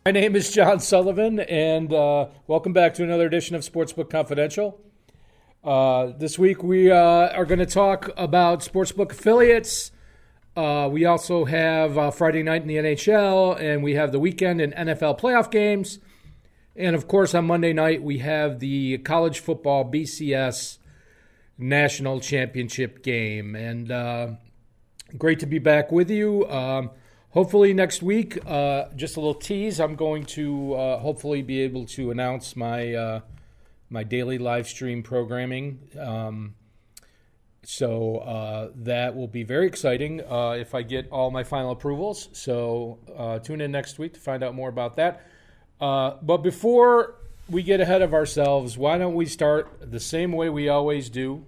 My name is John Sullivan, and welcome back to another edition of Sportsbook Confidential. This week we are going to talk about Sportsbook affiliates. We also have Friday night in the NHL, and we have the weekend in NFL playoff games. And, of course, on Monday night we have the college football BCS National Championship game. And great to be back with you. Hopefully next week, just a little tease, I'm going to hopefully be able to announce my my daily live stream programming. So that will be very exciting if I get all my final approvals. So tune in next week to find out more about that. But before we get ahead of ourselves, why don't we start the same way we always do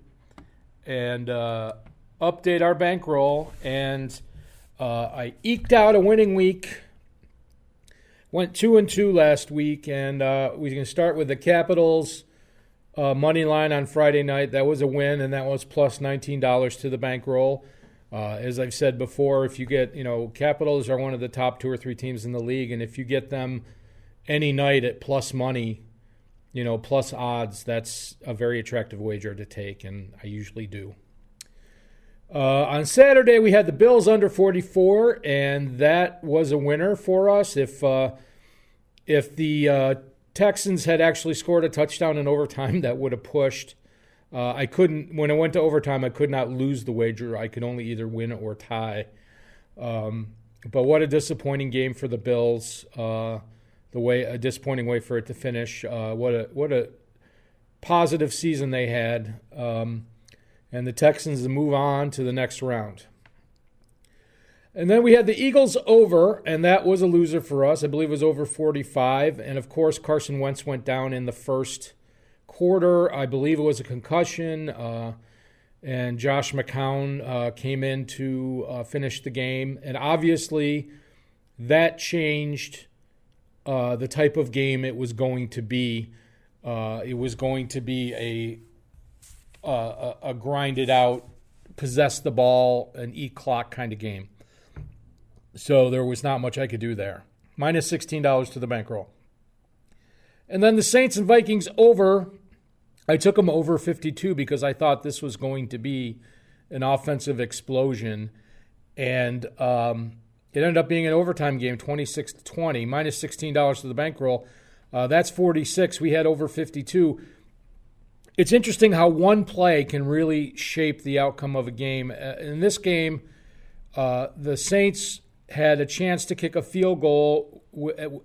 and update our bankroll. And I eked out a winning week. Went 2-2 last week, and we can start with the Capitals money line on Friday night. That was a win, and that was plus $19 to the bankroll. As I've said before, if you get, Capitals are one of the top 2 or 3 teams in the league, and if you get them any night at plus money, plus odds, that's a very attractive wager to take, and I usually do. On Saturday, we had the Bills under 44, and that was a winner for us. If the Texans had actually scored a touchdown in overtime, that would have pushed. I couldn't, when it went to overtime, I could not lose the wager. I could only either win or tie. But what a disappointing game for the Bills. A disappointing way for it to finish. What a positive season they had. And the Texans to move on to the next round. And then we had the Eagles over, and that was a loser for us. I believe it was over 45. And, of course, Carson Wentz went down in the first quarter. I believe it was a concussion. And Josh McCown came in to finish the game. And, obviously, that changed the type of game it was going to be. It was going to be a grinded out, possess the ball, and eat clock kind of game. So there was not much I could do there. Minus $16 to the bankroll. And then the Saints and Vikings over. I took them over 52 because I thought this was going to be an offensive explosion. And it ended up being an overtime game, 26-20, minus $16 to the bankroll. That's 46. We had over 52. It's interesting how one play can really shape the outcome of a game. In this game, the Saints had a chance to kick a field goal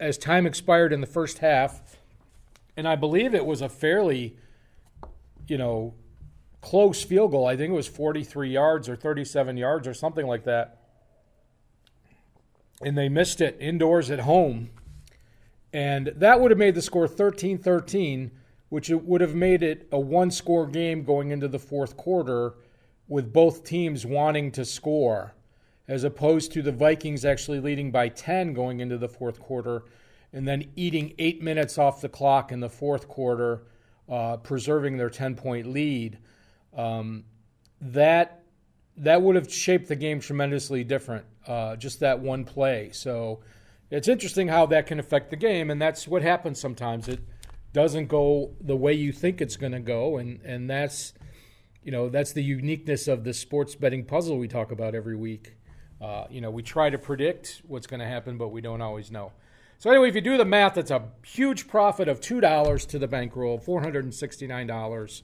as time expired in the first half, and I believe it was a fairly, close field goal. I think it was 43 yards or 37 yards or something like that, and they missed it indoors at home, and that would have made the score 13-13, which it would have made it a one-score game going into the fourth quarter with both teams wanting to score, as opposed to the Vikings actually leading by 10 going into the fourth quarter and then eating 8 minutes off the clock in the fourth quarter, preserving their 10-point lead. That would have shaped the game tremendously different, just that one play. So it's interesting how that can affect the game, and that's what happens sometimes. It doesn't go the way you think it's going to go, and that's the uniqueness of the sports betting puzzle we talk about every week. We try to predict what's going to happen, but we don't always know. So anyway, if you do the math, it's a huge profit of $2 to the bankroll, $469.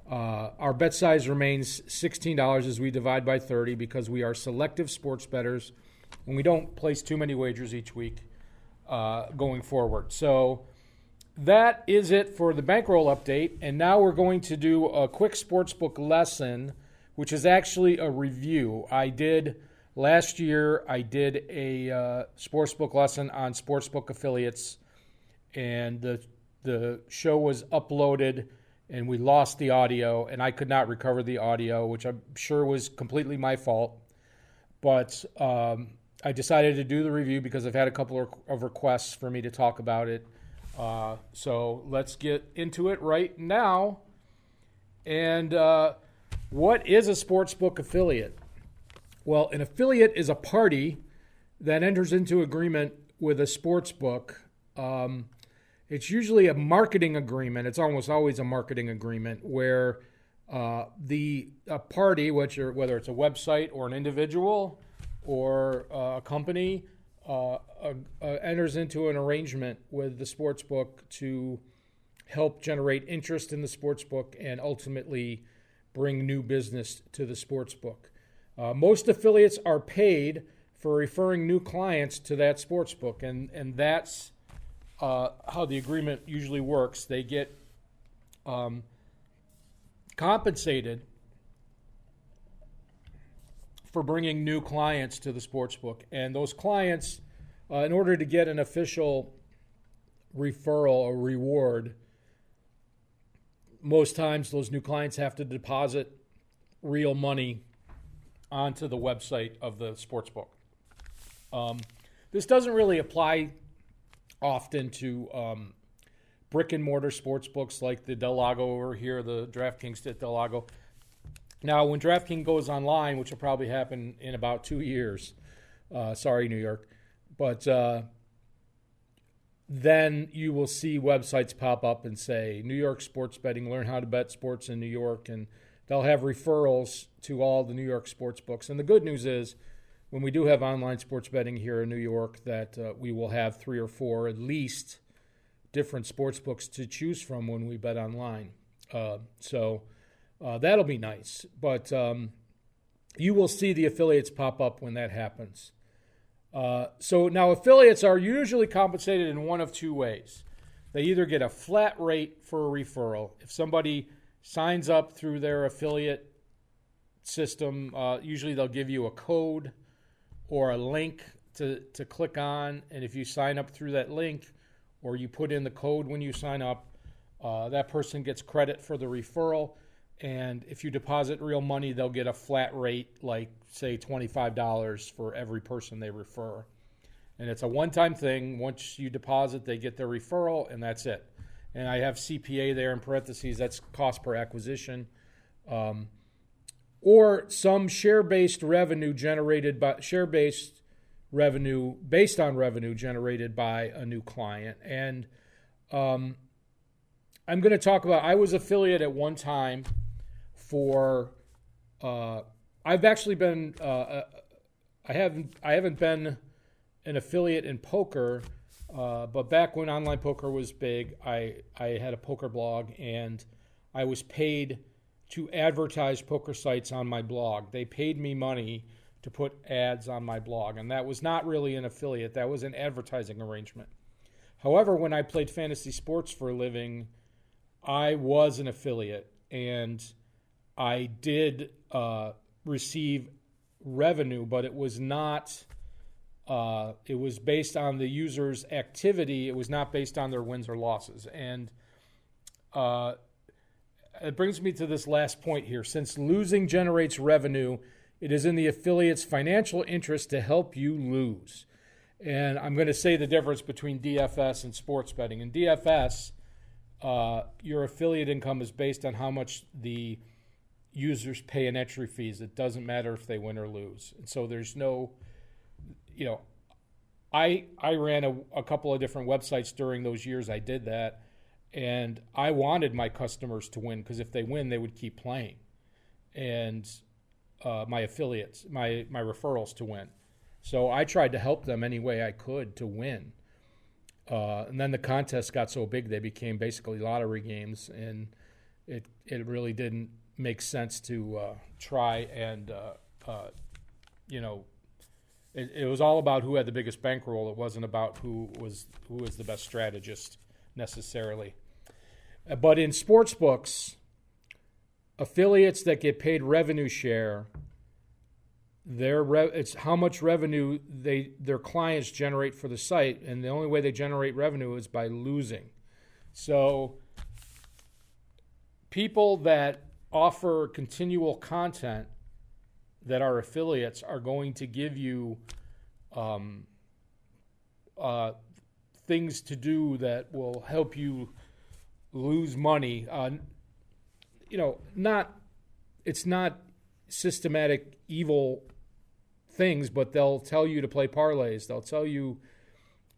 Our bet size remains $16 as we divide by 30 because we are selective sports bettors, and we don't place too many wagers each week going forward. So that is it for the bankroll update, and now we're going to do a quick sportsbook lesson, which is actually a review. Last year, I did a sportsbook lesson on sportsbook affiliates, and the show was uploaded, and we lost the audio, and I could not recover the audio, which I'm sure was completely my fault. But I decided to do the review because I've had a couple of requests for me to talk about it. So let's get into it right now. And what is a sportsbook affiliate? Well, an affiliate is a party that enters into agreement with a sports book, it's usually a marketing agreement. It's almost always a marketing agreement where the party, whether it's a website or an individual or a company, enters into an arrangement with the sports book to help generate interest in the sports book and ultimately bring new business to the sports book. Most affiliates are paid for referring new clients to that sports book, and that's how the agreement usually works. They get compensated for bringing new clients to the sports book, and those clients, in order to get an official referral or reward, most times those new clients have to deposit real money onto the website of the sportsbook. This doesn't really apply often to brick and mortar sports books like the Del Lago over here, the DraftKings at Del Lago. Now, when DraftKings goes online, which will probably happen in about 2 years, sorry, New York, but then you will see websites pop up and say, New York sports betting, learn how to bet sports in New York, and they'll have referrals to all the New York sports books. And the good news is, when we do have online sports betting here in New York, that we will have 3 or 4 at least different sports books to choose from when we bet online. So that'll be nice. But you will see the affiliates pop up when that happens. So now affiliates are usually compensated in one of 2 ways. They either get a flat rate for a referral. If somebody signs up through their affiliate system, usually they'll give you a code or a link to click on. And if you sign up through that link or you put in the code when you sign up, that person gets credit for the referral. And if you deposit real money, they'll get a flat rate, like, say, $25 for every person they refer. And it's a one-time thing. Once you deposit, they get their referral, and that's it. And I have CPA there in parentheses. That's cost per acquisition. Or some share-based revenue based on revenue generated by a new client. And I'm going to talk about, I was affiliate at one time for, I've actually been, I haven't been an affiliate in poker, but back when online poker was big, I had a poker blog, and I was paid to advertise poker sites on my blog. They paid me money to put ads on my blog, and that was not really an affiliate. That was an advertising arrangement. However, when I played fantasy sports for a living, I was an affiliate, and I did receive revenue, but it was not, it was based on the user's activity. It was not based on their wins or losses. And it brings me to this last point here. Since losing generates revenue, it is in the affiliate's financial interest to help you lose. And I'm going to say the difference between DFS and sports betting. In DFS, your affiliate income is based on how much the users pay in entry fees. It doesn't matter if they win or lose. And so there's no, I ran a couple of different websites during those years I did that, and I wanted my customers to win, because if they win, they would keep playing. And my affiliates, my referrals to win. So I tried to help them any way I could to win. And then the contests got so big, they became basically lottery games, and it really didn't make sense to try and, it was all about who had the biggest bankroll. It wasn't about who was the best strategist necessarily. But in sports books, affiliates that get paid revenue share, it's how much revenue their clients generate for the site, and the only way they generate revenue is by losing. So people that offer continual content that are affiliates are going to give you things to do that will help you lose money. It's not systematic evil things, but they'll tell you to play parlays. They'll tell you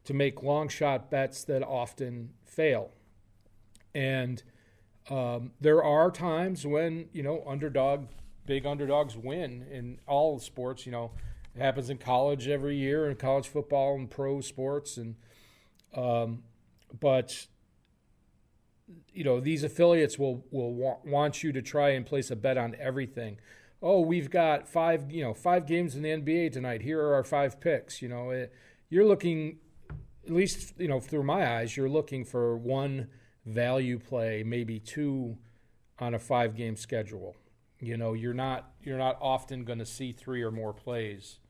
to make long shot bets that often fail. And there are times when, big underdogs win in all sports. It happens in college every year, in college football and pro sports. But these affiliates will want you to try and place a bet on everything. Oh, we've got five games in the NBA tonight. Here are our 5 picks. You're looking, at least, through my eyes, you're looking for one value play, maybe 2 on a 5-game schedule. You're not often going to see 3 or more plays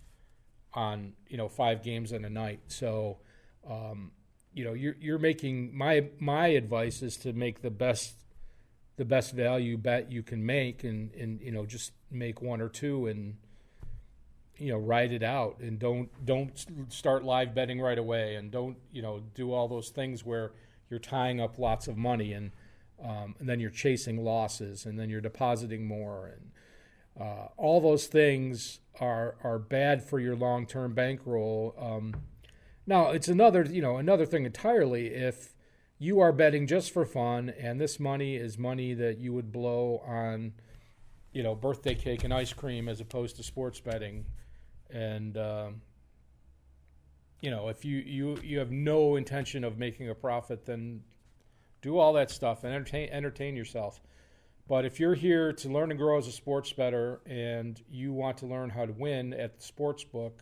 on 5 games in a night. So you're making, my advice is to make the best value bet you can make, and just make 1 or 2 and ride it out, and don't start live betting right away, and don't do all those things where you're tying up lots of money and then you're chasing losses, and then you're depositing more, and all those things are bad for your long-term bankroll. Now it's another thing entirely if you are betting just for fun, and this money is money that you would blow on, birthday cake and ice cream as opposed to sports betting. And, if you have no intention of making a profit, then do all that stuff and entertain yourself. But if you're here to learn and grow as a sports bettor, and you want to learn how to win at the Sportsbook,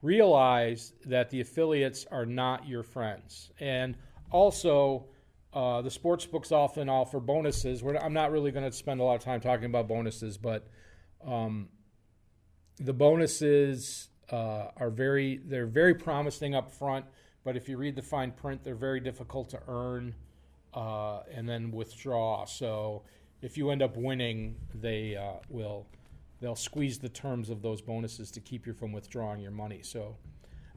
realize that the affiliates are not your friends. And also, the sportsbooks often offer bonuses. I'm not really going to spend a lot of time talking about bonuses, but the bonuses are very promising up front. But if you read the fine print, they're very difficult to earn and then withdraw. So if you end up winning, they'll squeeze the terms of those bonuses to keep you from withdrawing your money. So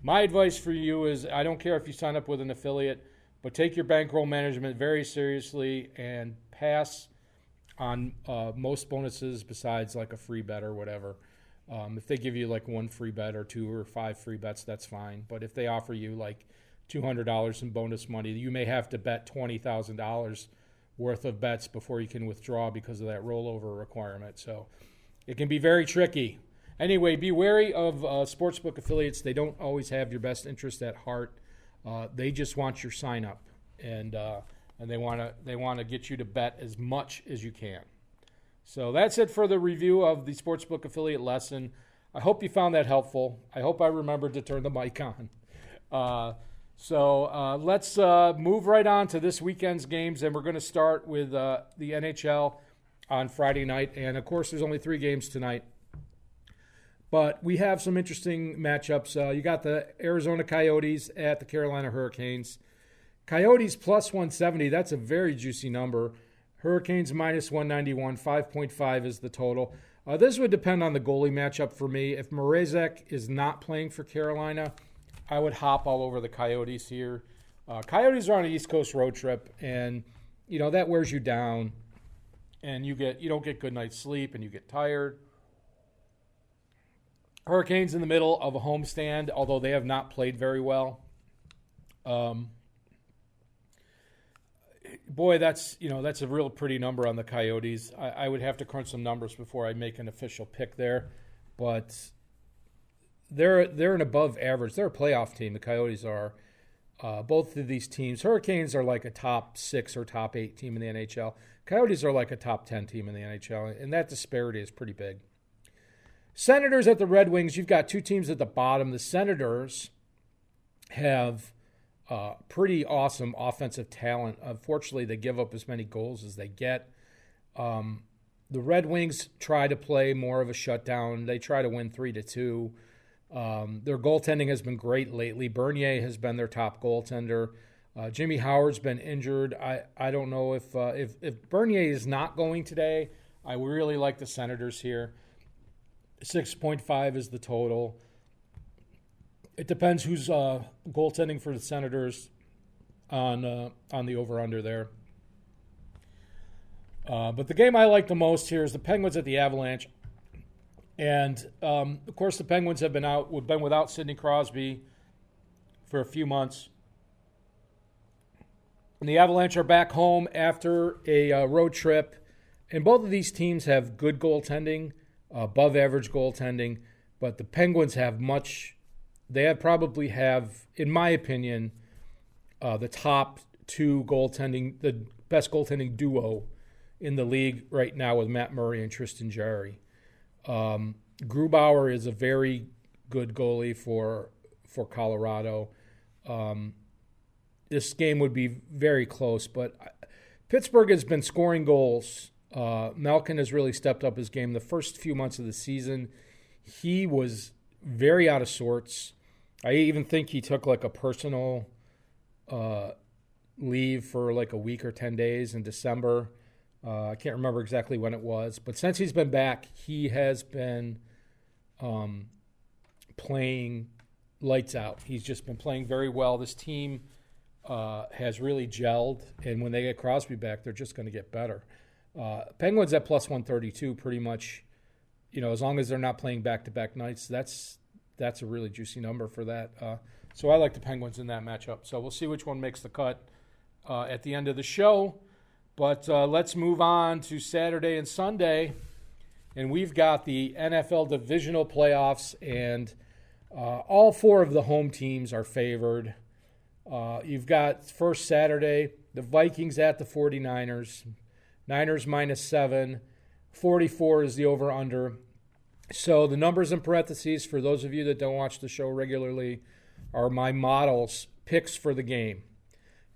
my advice for you is, I don't care if you sign up with an affiliate, but take your bankroll management very seriously and pass on most bonuses besides like a free bet or whatever. If they give you like 1 free bet or 2 or 5 free bets, that's fine. But if they offer you like $200 in bonus money, you may have to bet $20,000 worth of bets before you can withdraw because of that rollover requirement. So it can be very tricky. Anyway, be wary of sportsbook affiliates. They don't always have your best interest at heart. They just want your sign up, and they want to get you to bet as much as you can. So that's it for the review of the Sportsbook affiliate lesson. I hope you found that helpful. I hope I remembered to turn the mic on. So let's move right on to this weekend's games, and we're going to start with the NHL on Friday night. And, of course, there's only 3 games tonight. But we have some interesting matchups. You got the Arizona Coyotes at the Carolina Hurricanes. Coyotes plus 170, that's a very juicy number. Hurricanes minus 191, 5.5 is the total. This would depend on the goalie matchup for me. If Mrazek is not playing for Carolina, I would hop all over the Coyotes here. Coyotes are on an East Coast road trip, and that wears you down, and you don't get good night's sleep, and you get tired. Hurricanes in the middle of a homestand, although they have not played very well. Boy, that's a real pretty number on the Coyotes. I would have to crunch some numbers before I make an official pick there, but they're an above average. They're a playoff team. The Coyotes are. Both of these teams, Hurricanes are like a top 6 or top 8 team in the NHL. Coyotes are like a top 10 team in the NHL, and that disparity is pretty big. Senators at the Red Wings, you've got 2 teams at the bottom. The Senators have pretty awesome offensive talent. Unfortunately, they give up as many goals as they get. The Red Wings try to play more of a shutdown. They try to win 3-2. Their goaltending has been great lately. Bernier has been their top goaltender. Jimmy Howard's been injured. I don't know if Bernier is not going today. I really like the Senators here. 6.5 is the total. It depends who's goaltending for the Senators on the over-under there. But the game I like the most here is the Penguins at the Avalanche. And, of course, the Penguins have been without Sidney Crosby for a few months. And the Avalanche are back home after a road trip. And both of these teams have good goaltending, above average goaltending. But the Penguins have probably have, in my opinion, the top two goaltending, the best goaltending duo in the league right now with Matt Murray and Tristan Jarry. Grubauer is a very good goalie for Colorado. This game would be very close, but Pittsburgh has been scoring goals. Malkin has really stepped up his game. The first few months of the season, he was very out of sorts. I even think he took like a personal leave for like a week or 10 days in December. I can't remember exactly when it was, but since he's been back, he has been playing lights out. He's just been playing very well. This team has really gelled, and when they get Crosby back, they're just going to get better. Penguins at plus 132, pretty much, as long as they're not playing back-to-back nights, that's a really juicy number for that. So I like the Penguins in that matchup. So we'll see which one makes the cut at the end of the show. But let's move on to Saturday and Sunday. And we've got the NFL Divisional Playoffs, and all four of the home teams are favored. You've got first Saturday, the Vikings at the 49ers. Niners -7. 44 is the over-under. So the numbers in parentheses, for those of you that don't watch the show regularly, are my models, picks for the game.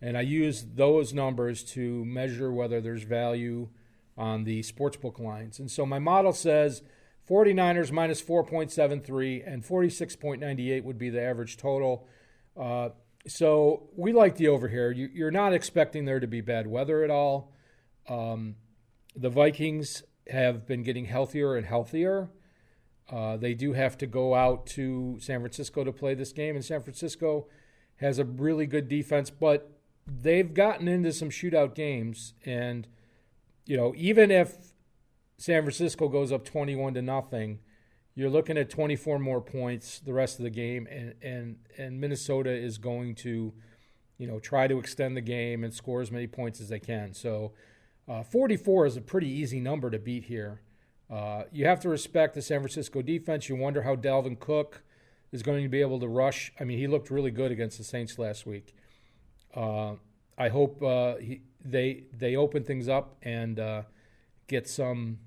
And I use those numbers to measure whether there's value on the sportsbook lines. And so my model says 49ers -4.73 and 46.98 would be the average total. So we like the over here. You're not expecting there to be bad weather at all. The Vikings have been getting healthier and healthier. They do have to go out to San Francisco to play this game, and San Francisco has a really good defense, but they've gotten into some shootout games, and even if San Francisco goes up 21-0, you're looking at 24 more points the rest of the game, and Minnesota is going to try to extend the game and score as many points as they can. So 44 is a pretty easy number to beat here. You have to respect the San Francisco defense. You wonder how Dalvin Cook is going to be able to rush. I mean, he looked really good against the Saints last week. I hope they open things up and get some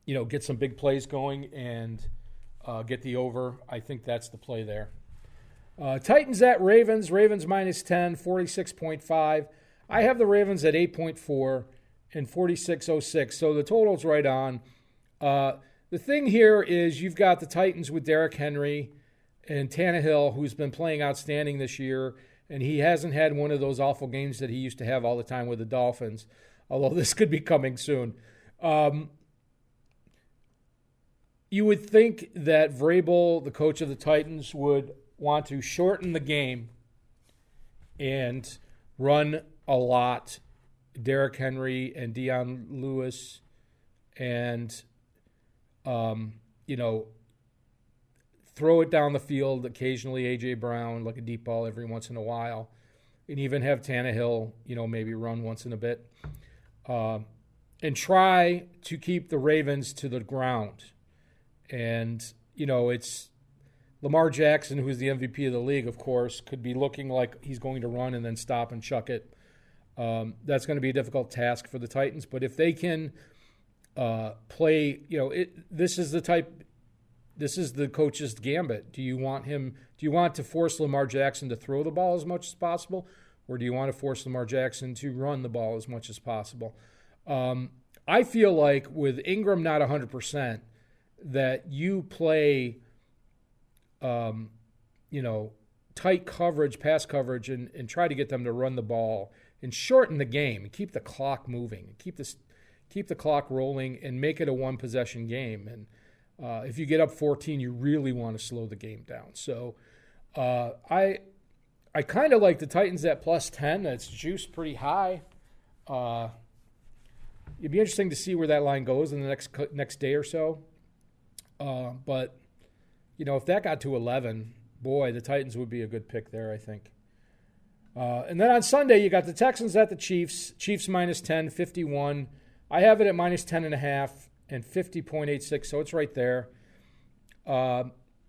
big plays going and get the over. I think that's the play there. Titans at Ravens. Ravens -10, 46.5. I have the Ravens at 8.4 and 46.06. So the total's right on. The thing here is you've got the Titans with Derrick Henry and Tannehill, who's been playing outstanding this year, and he hasn't had one of those awful games that he used to have all the time with the Dolphins, although this could be coming soon. You would think that Vrabel, the coach of the Titans, would want to shorten the game and run a lot. Derrick Henry and Deion Lewis and, throw it down the field, occasionally A.J. Brown, like a deep ball every once in a while, and even have Tannehill, maybe run once in a bit, and try to keep the Ravens to the ground. And, it's Lamar Jackson, who's the MVP of the league, of course, could be looking like he's going to run and then stop and chuck it. That's going to be a difficult task for the Titans. But if they can play, this is the coach's gambit. Do you want to force Lamar Jackson to throw the ball as much as possible, or do you want to force Lamar Jackson to run the ball as much as possible? I feel like with Ingram not 100%, that you play, tight coverage, pass coverage, and try to get them to run the ball and shorten the game and keep the clock moving and keep the clock rolling and make it a one-possession game. And if you get up 14, you really want to slow the game down. So I kind of like the Titans at +10. That's juiced pretty high. It'd be interesting to see where that line goes in the next day or so. But if that got to 11, Boy, the Titans would be a good pick there, I think. And then on Sunday, you got the Texans at the Chiefs. Chiefs minus 10, 51. I have it at minus 10.5 and 50.86, so it's right there.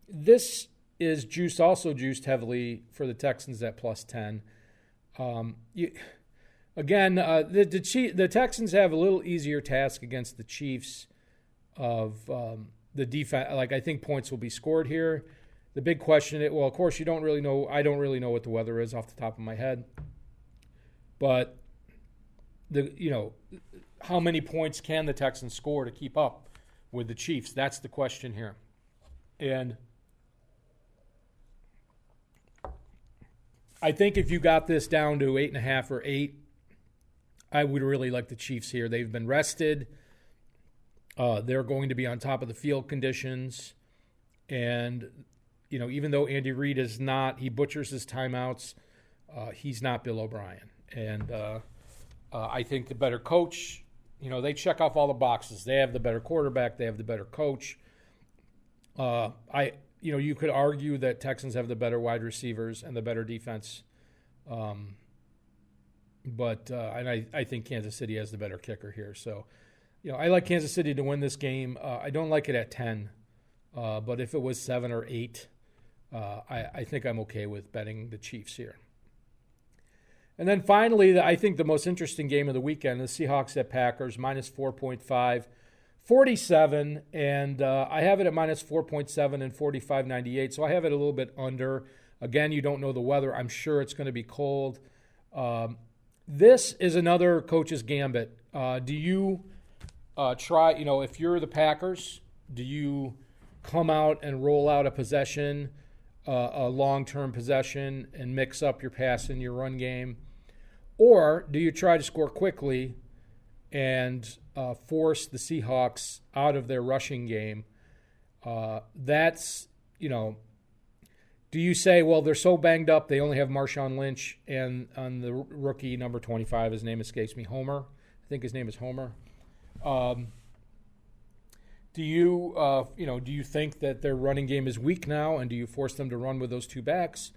This is also juiced heavily for the Texans at plus 10. The Texans have a little easier task against the Chiefs of the defense. I think points will be scored here. The big question, of course, you don't really know. I don't really know what the weather is off the top of my head. But, how many points can the Texans score to keep up with the Chiefs? That's the question here. And I think if you got this down to 8.5 or 8, I would really like the Chiefs here. They've been rested. They're going to be on top of the field conditions. And, even though Andy Reid is not, he butchers his timeouts, he's not Bill O'Brien. And I think the better coach, they check off all the boxes. They have the better quarterback. They have the better coach. You could argue that Texans have the better wide receivers and the better defense. But I think Kansas City has the better kicker here. So, I like Kansas City to win this game. I don't like it at 10. But if it was 7 or 8, I think I'm okay with betting the Chiefs here. And then finally, I think the most interesting game of the weekend, the Seahawks at Packers, minus 4.5, 47, and I have it at minus 4.7 and 45.98, so I have it a little bit under. Again, you don't know the weather. I'm sure it's going to be cold. This is another coach's gambit. Do you try, if you're the Packers, do you come out and roll out a possession, a long-term possession, and mix up your pass and your run game? Or do you try to score quickly and force the Seahawks out of their rushing game? Do you say, well, they're so banged up, they only have Marshawn Lynch and on the rookie number 25, his name escapes me, Homer. I think his name is Homer. Do you think that their running game is weak now, and do you force them to run with those two backs?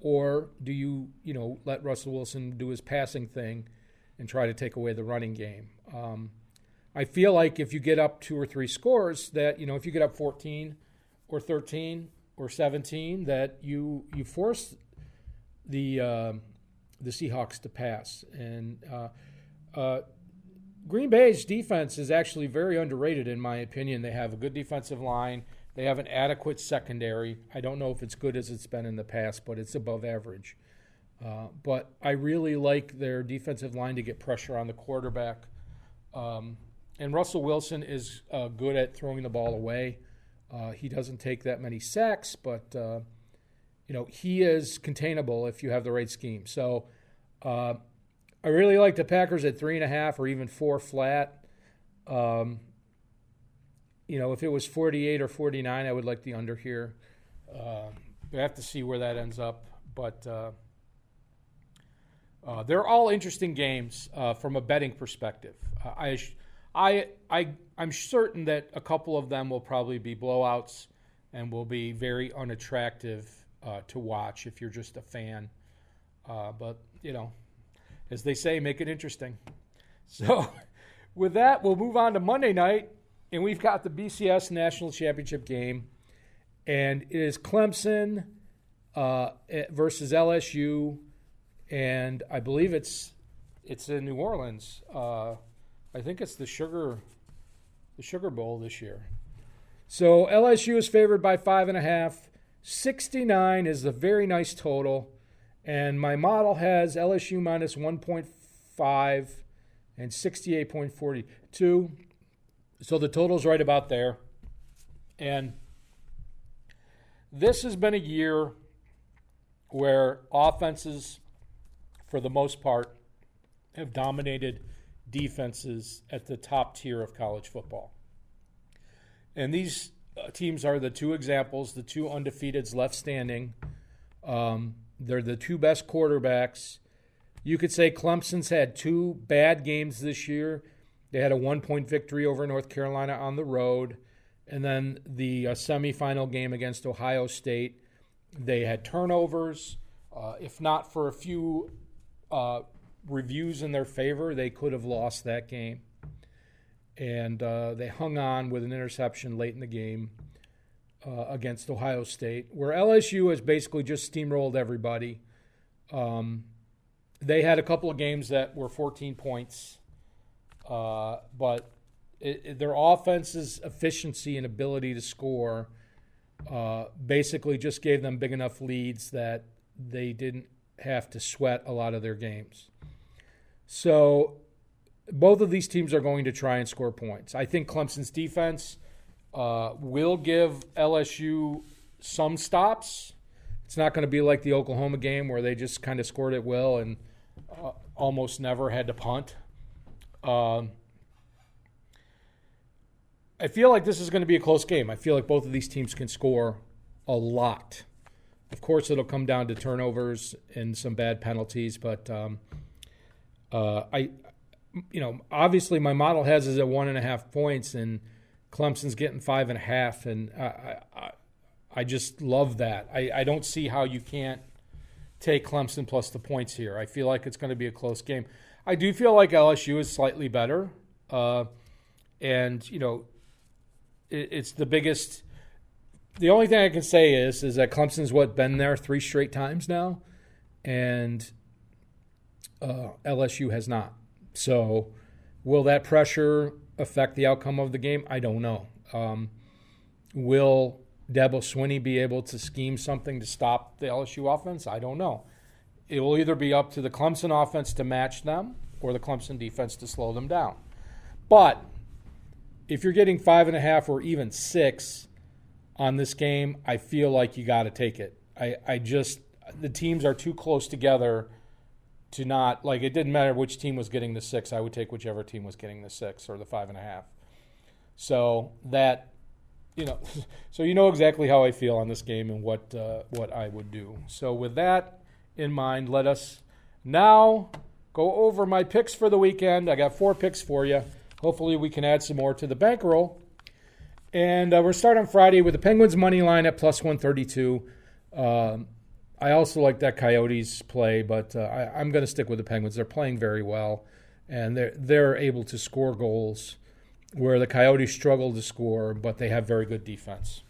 Or do you, let Russell Wilson do his passing thing and try to take away the running game? I feel like if you get up 2 or 3 scores, that, if you get up 14 or 13 or 17, that you force the Seahawks to pass. And Green Bay's defense is actually very underrated, in my opinion. They have a good defensive line. They have an adequate secondary. I don't know if it's good as it's been in the past, but it's above average. But I really like their defensive line to get pressure on the quarterback. And Russell Wilson is good at throwing the ball away. He doesn't take that many sacks, but he is containable if you have the right scheme. So I really like the Packers at 3.5 or even 4 flat. If it was 48 or 49, I would like the under here. We have to see where that ends up. But they're all interesting games from a betting perspective. I'm certain that a couple of them will probably be blowouts and will be very unattractive to watch if you're just a fan. But, as they say, make it interesting. So with that, we'll move on to Monday night, and we've got the BCS National Championship game, and it is Clemson versus LSU, and I believe it's in New Orleans. I think it's the Sugar Bowl this year. So LSU is favored by 5.5. 69 is a very nice total. And my model has LSU minus 1.5 and 68.42. So the total's right about there. And this has been a year where offenses, for the most part, have dominated defenses at the top tier of college football. And these teams are the 2 examples, the 2 undefeateds left standing. They're the 2 best quarterbacks. You could say Clemson's had 2 bad games this year. They had a 1-point victory over North Carolina on the road, and then the semifinal game against Ohio State. They had turnovers. If not for a few reviews in their favor, they could have lost that game. And they hung on with an interception late in the game against Ohio State, where LSU has basically just steamrolled everybody. They had a couple of games that were 14 points, but their offense's efficiency and ability to score basically just gave them big enough leads that they didn't have to sweat a lot of their games. So both of these teams are going to try and score points. I think Clemson's defense will give LSU some stops. It's not going to be like the Oklahoma game where they just kind of scored at will and almost never had to punt. I feel like this is going to be a close game. I feel like both of these teams can score a lot. Of course, it'll come down to turnovers and some bad penalties, but obviously my model has us at 1.5 points, and Clemson's getting 5.5, and I just love that. I don't see how you can't take Clemson plus the points here. I feel like it's going to be a close game. I do feel like LSU is slightly better, and it's the biggest. The only thing I can say is that Clemson's been there 3 straight times now, and LSU has not. So will that pressure affect the outcome of the game? I don't know. Will Dabo Swinney be able to scheme something to stop the LSU offense? I don't know. It will either be up to the Clemson offense to match them or the Clemson defense to slow them down. But if you're getting 5.5 or even 6 on this game, I feel like you got to take it. The teams are too close together to not, like, it didn't matter which team was getting the 6. I would take whichever team was getting the 6 or the 5.5. So that, so you know exactly how I feel on this game and what I would do. So with that in mind, let us now go over my picks for the weekend. I got 4 picks for you. Hopefully we can add some more to the bankroll. And we're starting on Friday with the Penguins money line at plus 132. I also like that Coyotes play, but I'm going to stick with the Penguins. They're playing very well, and they're able to score goals where the Coyotes struggle to score, but they have very good defense.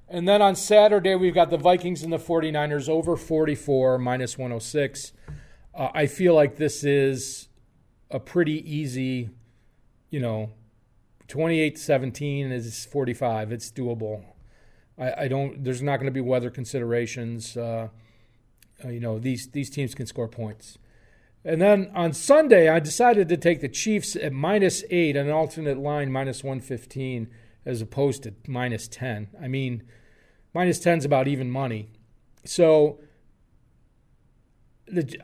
And then on Saturday, we've got the Vikings and the 49ers over 44, minus 106. I feel like this is a pretty easy, 28-17 is 45. It's doable. There's not going to be weather considerations. These teams can score points. And then on Sunday, I decided to take the Chiefs at minus 8, an alternate line minus 115, as opposed to minus 10. I mean, minus 10 is about even money. So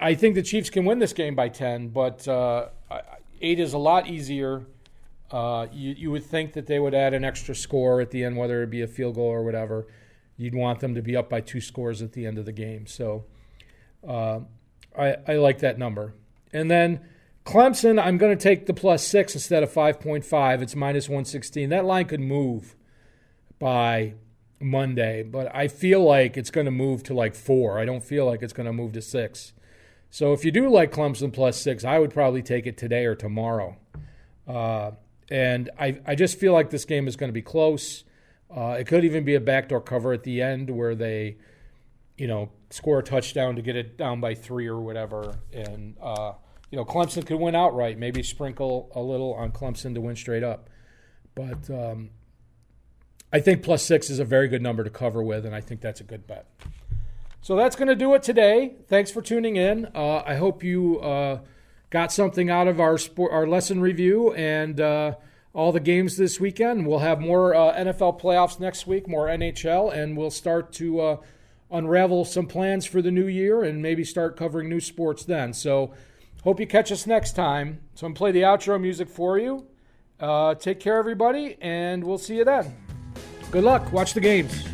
I think the Chiefs can win this game by 10, but 8 is a lot easier. You would think that they would add an extra score at the end, whether it be a field goal or whatever. You'd want them to be up by 2 scores at the end of the game. So I like that number. And then Clemson, I'm going to take the plus 6 instead of 5.5. It's minus 116. That line could move by Monday, but I feel like it's going to move to like 4. I don't feel like it's going to move to 6. So if you do like Clemson plus 6, I would probably take it today or tomorrow. And I just feel like this game is going to be close. It could even be a backdoor cover at the end where they, score a touchdown to get it down by 3 or whatever. And, Clemson could win outright. Maybe sprinkle a little on Clemson to win straight up. But I think plus 6 is a very good number to cover with, and I think that's a good bet. So that's going to do it today. Thanks for tuning in. I hope you got something out of our lesson review and all the games this weekend. We'll have more NFL playoffs next week, more NHL, and we'll start to unravel some plans for the new year and maybe start covering new sports then. So hope you catch us next time. So I'm going to play the outro music for you. Take care, everybody, and we'll see you then. Good luck. Watch the games.